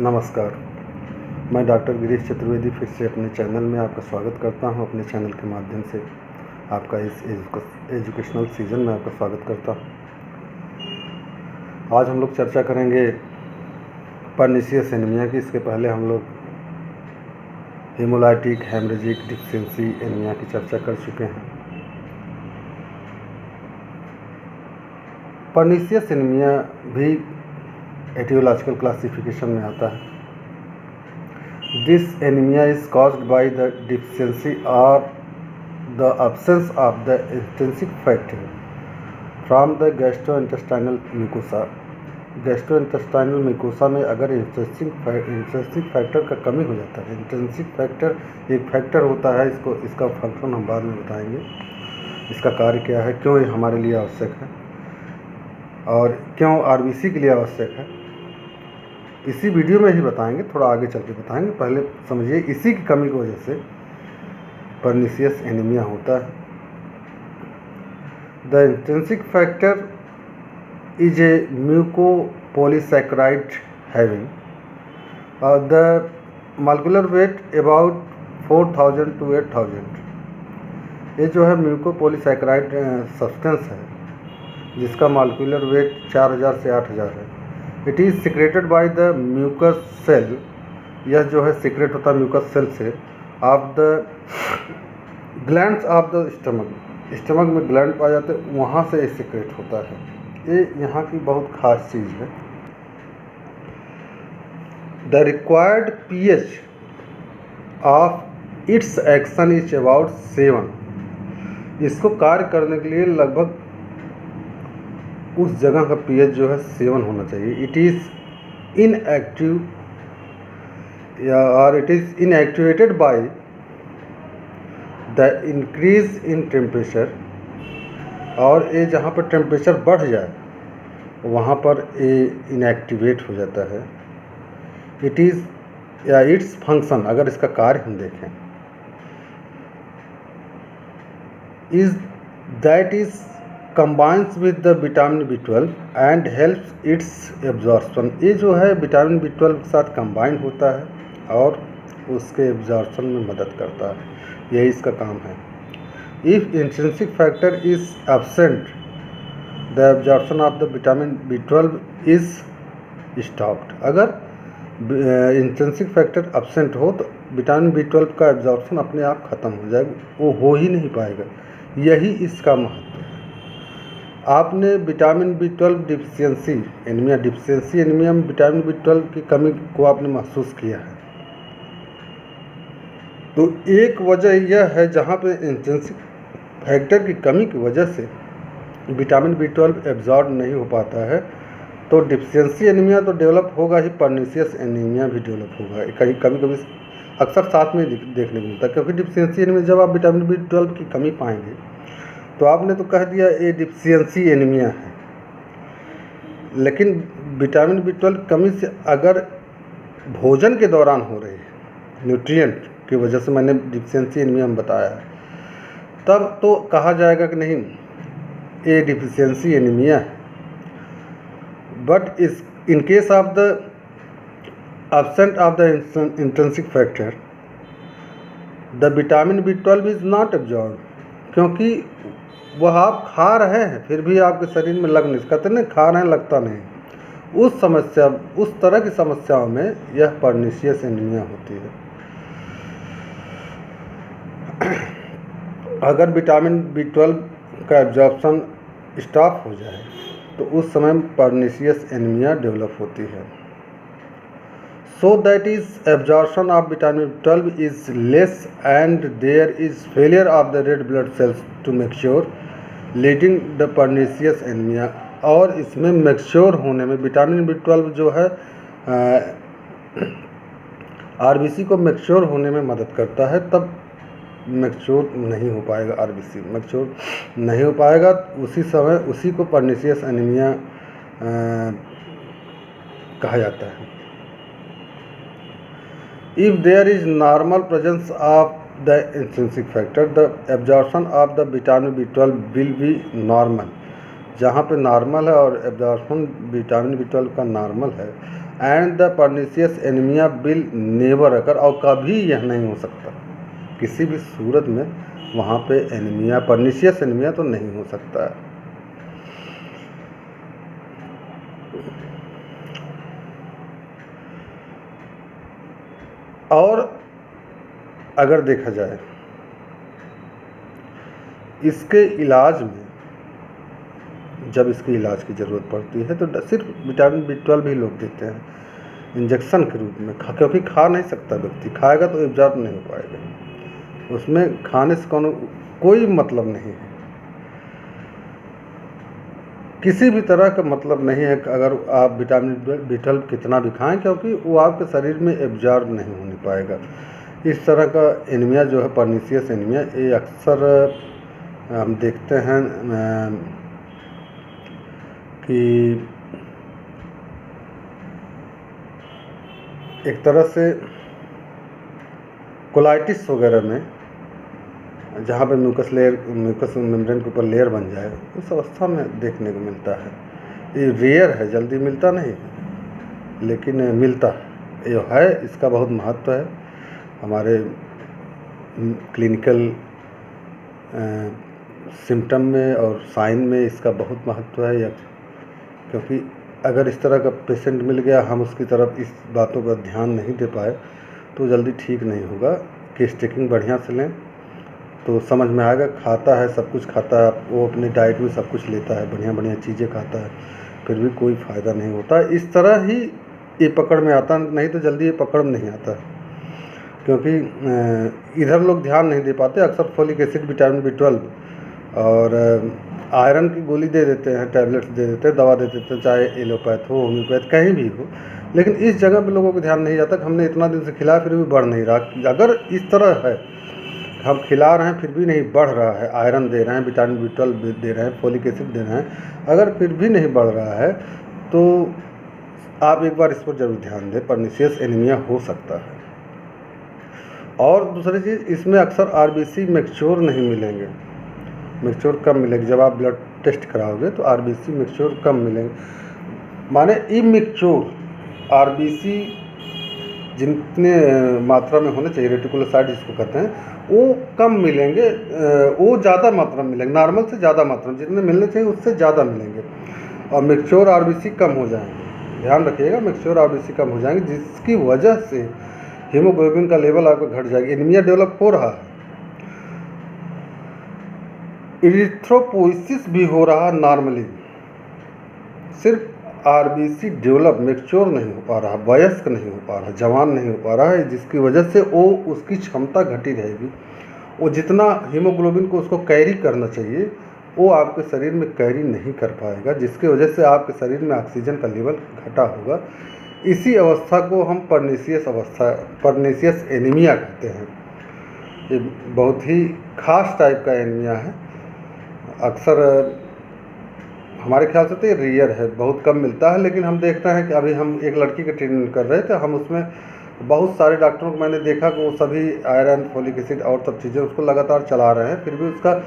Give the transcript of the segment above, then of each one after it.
नमस्कार, मैं डॉक्टर गिरीश चतुर्वेदी फिर से अपने चैनल में आपका स्वागत करता हूं। अपने चैनल के माध्यम से आपका इस एजुकेशनल सीज़न में आपका स्वागत करता हूं। आज हम लोग चर्चा करेंगे पर्नीशियस एनीमिया की। इसके पहले हम लोग हेमोलाइटिक हेमरेजिक डिफिशियंसी एनीमिया की चर्चा कर चुके हैं। पर्नीशियस एनीमिया भी एटियोलॉजिकल क्लासिफिकेशन में आता है। This anaemia is caused by the deficiency or the absence of the intrinsic factor from the gastrointestinal mucosa। Gastrointestinal mucosa में अगर इंट्रिंसिक फैक्टर का कमी हो जाता है। इंट्रिंसिक फैक्टर एक फैक्टर होता है, इसका फंक्शन हम बाद में बताएंगे, इसका कार्य क्या है, क्यों ये हमारे लिए आवश्यक है और क्यों आरबीसी के लिए आवश्यक है, इसी वीडियो में ही बताएंगे। थोड़ा आगे चल के बताएंगे, पहले समझिए इसी की कमी की वजह से पर्नीशियस एनीमिया होता है। The intrinsic factor is a mucopolysaccharide having the molecular weight about 4000 to 8000। ये जो है म्यूकोपोलीसैकेराइड सब्सटेंस है जिसका मॉलिक्यूलर वेट 4000 से 8000 है। It is secreted by the mucus cell. यह जो है सिक्रेट होता है म्यूकस सेल से of the glands of the stomach में ग्लैंड पाए जाते हैं, वहाँ से ये सिक्रेट होता है। ये यहाँ की बहुत ख़ास चीज़ है। The required pH of its action is about 7। इसको कार्य करने के लिए लगभग उस जगह का pH जो है 7 होना चाहिए। इट इज़ इनएक्टिव और it is inactivated by the increase in temperature. और ये जहाँ पर टेम्परेचर बढ़ जाए वहाँ पर ये इनएक्टिवेट हो जाता है। इट इज़ या इट्स फंक्शन, अगर इसका कार्य हम देखें, is that is combines with the vitamin B12 and helps it's absorption. ये जो है विटामिन B12 के साथ कंबाइन होता है और उसके एब्जॉर्प्शन में मदद करता है, यही इसका काम है। If intrinsic factor is absent, the absorption of the vitamin B12 is stopped। अगर इंट्रिंसिक फैक्टर absent हो तो विटामिन B12 का एब्जॉर्प्शन अपने आप ख़त्म हो जाएगा, वो हो ही नहीं पाएगा। यही इसका महत्व है। आपने विटामिन B12 डिफिशियंसी एनीमिया में विटामिन B12 की कमी को आपने महसूस किया है, तो एक वजह यह है जहाँ पे इंट्रिंसिक फैक्टर की कमी की वजह से विटामिन B12 एब्जॉर्ब नहीं हो पाता है, तो डिफिशियंसी एनीमिया तो डेवलप होगा ही, पर्नीशियस एनीमिया भी डेवलप होगा। कहीं कभी अक्सर साथ में देखने को मिलता है, क्योंकि डिफिशियंसी एनीमिया जब आप विटामिन B12 की कमी पाएंगे तो आपने तो कह दिया ये डिफिशियंसी एनीमिया है, लेकिन विटामिन B12 कमी से अगर भोजन के दौरान हो रही है, न्यूट्रिएंट की वजह से, मैंने डिफिशियंसी एनीमिया में बताया है, तब तो कहा जाएगा कि नहीं ये डिफिशियंसी एनीमिया है। बट इस in case of the absent of the intrinsic factor the vitamin B12 is not absorb, क्योंकि वह आप खा रहे हैं फिर भी आपके शरीर में लग नहीं, कहते नहीं खा रहे हैं लगता नहीं। उस तरह की समस्याओं में यह पर्नीशियस एनीमिया होती है। अगर विटामिन B12 का एब्जॉर्प्शन स्टॉप हो जाए तो उस समय पर्नीशियस एनीमिया डेवलप होती है। So that is absorption of vitamin B12 is less and there is failure of the red blood cells to mature leading the pernicious anaemia. और इसमें मैच्योर होने में विटामिन B12 जो है आरबीसी को mature होने में मदद करता है, तब मैच्योर नहीं हो पाएगा, आरबीसी मैच्योर नहीं हो पाएगा, उसी समय उसी को पर्नीशियस एनीमिया कहा जाता है। If there is normal presence of the intrinsic factor the absorption of the vitamin B12 will be normal. जहाँ पे नॉर्मल है और एब्जॉर्प्शन विटामिन B12 का नॉर्मल है, and the pernicious anaemia will never occur, और कभी यह नहीं हो सकता किसी भी सूरत में वहाँ पे एनीमिया, पर्निशियस एनीमिया तो नहीं हो सकता है। और अगर देखा जाए इसके इलाज में, जब इसके इलाज की ज़रूरत पड़ती है तो सिर्फ विटामिन B12 ही लोग देते हैं इंजेक्शन के रूप में, क्योंकि खा नहीं सकता व्यक्ति, खाएगा तो एब्जॉर्ब नहीं हो पाएगा, उसमें खाने से कोई मतलब नहीं है, किसी भी तरह का मतलब नहीं है अगर आप विटामिन B12 कितना भी खाएं, क्योंकि वो आपके शरीर में एब्जॉर्ब नहीं होने पाएगा। इस तरह का एनीमिया जो है पर्निशियस एनीमिया, ये अक्सर हम देखते हैं कि एक तरह से कोलाइटिस वगैरह में जहाँ पे म्यूकस मेम्ब्रेन के ऊपर लेयर बन जाए, उस अवस्था में देखने को मिलता है। ये रेयर है, जल्दी मिलता नहीं है, लेकिन मिलता है, ये है, इसका बहुत महत्व है हमारे क्लिनिकल सिम्टम में और साइन में, इसका बहुत महत्व है। या क्योंकि अगर इस तरह का पेशेंट मिल गया, हम उसकी तरफ इस बातों पर ध्यान नहीं दे पाए तो जल्दी ठीक नहीं होगा। केस टेकिंग बढ़िया से लें तो समझ में आएगा। खाता है, सब कुछ खाता है, वो अपनी डाइट में सब कुछ लेता है, बढ़िया बढ़िया चीज़ें खाता है, फिर भी कोई फ़ायदा नहीं होता। इस तरह ही ये पकड़ में आता, नहीं तो जल्दी ये पकड़ में नहीं आता, क्योंकि इधर लोग ध्यान नहीं दे पाते। अक्सर फोलिक एसिड, विटामिन B12 और आयरन की गोली दे देते हैं, टैबलेट्स दे देते हैं, दवा दे देते हैं, चाहे एलोपैथ हो, होम्योपैथ, कहीं भी हो, लेकिन इस जगह पे लोगों को ध्यान नहीं जाता कि हमने इतना दिन से खिलाया फिर भी बढ़ नहीं रहा। अगर इस तरह है, हम खिला रहे हैं फिर भी नहीं बढ़ रहा है, आयरन दे रहे हैं, विटामिन B12 दे रहे हैं, फोलिक एसिड दे रहे हैं, अगर फिर भी नहीं बढ़ रहा है तो आप एक बार इस पर जरूर ध्यान दें, पर्निशियस एनीमिया हो सकता है। और दूसरी चीज़, इसमें अक्सर RBC मैच्योर नहीं मिलेंगे, मैच्योर कम मिलेंगे। जब आप ब्लड टेस्ट कराओगे तो RBC मैच्योर कम मिलेंगे, माने इमैच्योर RBC जितने मात्रा में होने चाहिए, रेटिकुलोसाइट जिसको कहते हैं, वो कम मिलेंगे, वो ज़्यादा मात्रा में मिलेंगे, नॉर्मल से ज़्यादा मात्रा में, जितने मिलने चाहिए उससे ज़्यादा मिलेंगे, और मैच्योर RBC कम हो जाएंगे। ध्यान रखिएगा, मैच्योर RBC कम हो जाएंगे, जिसकी वजह से हीमोग्लोबिन का लेवल आपका घट जाएगा, एनीमिया डेवलप हो रहा है, इरिथ्रोपोइसिस भी हो रहा है नॉर्मली, सिर्फ RBC डेवलप मैच्योर नहीं हो पा रहा, वयस्क नहीं हो पा रहा, जवान नहीं हो पा रहा है, जिसकी वजह से वो उसकी क्षमता घटी रहेगी। वो जितना हीमोग्लोबिन को उसको कैरी करना चाहिए वो आपके शरीर में कैरी नहीं कर पाएगा, जिसकी वजह से आपके शरीर में ऑक्सीजन का लेवल घटा होगा। इसी अवस्था को हम पर्निशियस एनीमिया कहते हैं। ये बहुत ही खास टाइप का एनीमिया है, अक्सर हमारे ख्याल से तो ये रेयर है, बहुत कम मिलता है, लेकिन हम देखते हैं कि अभी हम एक लड़की का ट्रीटमेंट कर रहे थे, हम उसमें बहुत सारे डॉक्टरों को मैंने देखा कि वो सभी आयरन, फोलिक एसिड और सब चीज़ें उसको लगातार चला रहे हैं, फिर भी उसका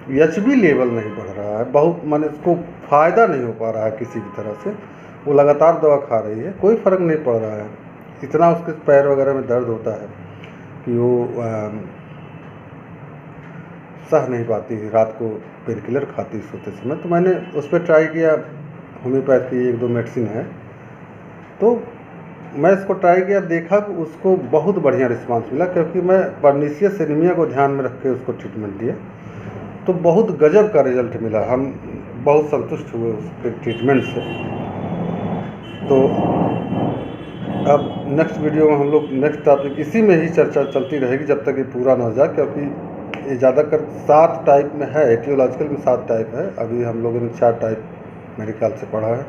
HB लेवल नहीं बढ़ रहा है, बहुत माने उसको फ़ायदा नहीं हो पा रहा है किसी भी तरह से। वो लगातार दवा खा रही है, कोई फ़र्क नहीं पड़ रहा है, इतना उसके पैर वगैरह में दर्द होता है कि वो सह नहीं पाती, रात को पेन किलर खाती सोते समय। तो मैंने उस पर ट्राई किया, होम्योपैथ की 1-2 मेडिसिन है, तो मैं इसको ट्राई किया, देखा कि उसको बहुत बढ़िया रिस्पांस मिला, क्योंकि मैं पर्निशियस एनीमिया को ध्यान में रख के उसको ट्रीटमेंट दिया, तो बहुत गजब का रिजल्ट मिला, हम बहुत संतुष्ट हुए उसके ट्रीटमेंट से। तो अब नेक्स्ट वीडियो में हम लोग नेक्स्ट टॉपिक इसी में ही चर्चा चलती रहेगी जब तक ये पूरा ना हो जाए, क्योंकि ये ज़्यादातर 7 टाइप में है, एटियोलॉजिकल में 7 टाइप है, अभी हम लोगों ने 4 टाइप मेरे ख्याल से पढ़ा है,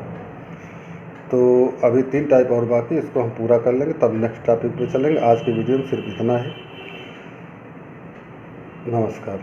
तो अभी 3 टाइप और बाकी, इसको हम पूरा कर लेंगे तब नेक्स्ट टॉपिक पे चलेंगे। आज की वीडियो में सिर्फ इतना ही, नमस्कार।